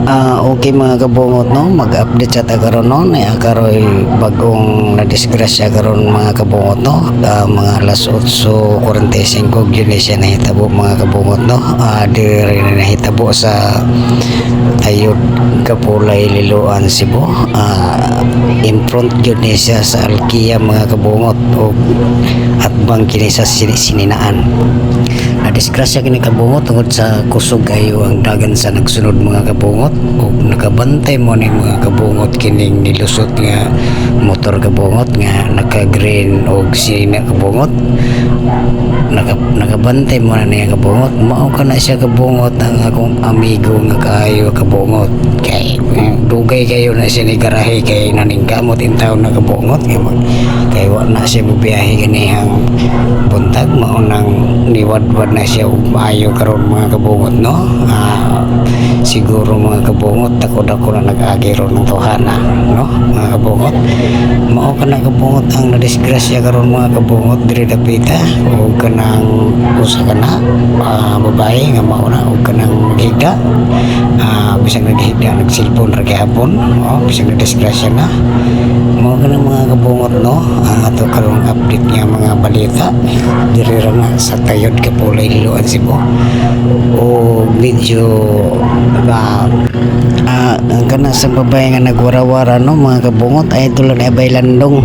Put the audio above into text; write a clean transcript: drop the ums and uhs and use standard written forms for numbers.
Okay mga kabungot no, mag-update sa tagaron no, na karoy bagong na-disgrasya karon mga kabungot no, mga alas 8:45 yun siya nahitabo mga kabungot no, di rin nahitabo sa Ayod Kapulay Liloan Cebu, in front yun siya sa Alkia mga kabungot o at bang kini sa sininaan. Na-disgrasya kini kabungot tungod sa kusog ayo ang dagan sa nagsunod mga kabungot o nakabantay mo ni mga kabungot kining nilusot nga motor kabungot nga naka-green o sina kabungot, nakabantay mo na niya kabungot. Mao ka na siya kabungot ang akong amigo nga kaayo kabungot kay dugay kayo na siya ni garahe kay naningkamot in taon na kabungot kay wa na siya bubiyahe ganihang buntag mao nang niwadwad na siya ug maayo karon mga kabungot no. Siguro mga kabungot ako na nag-agi ron ng tuhana no mga kabungot. Mao ka na kabungot ang nadisgrasya karon mga kabungot diri dapita o kanang usa ka na babae nga mao na o kanang naghigda, bisag naghigda nagsilpon ra gihapon bisag nadisgrasya na. Mao ka na mga kabungot no, ato karong update nga mga balita diri ra na sa Tayod Kapulay Liloan Cebu o medyo ang kana sa babae nga nagwara-wara no mga kabungot ay tulad ni Abay Landong.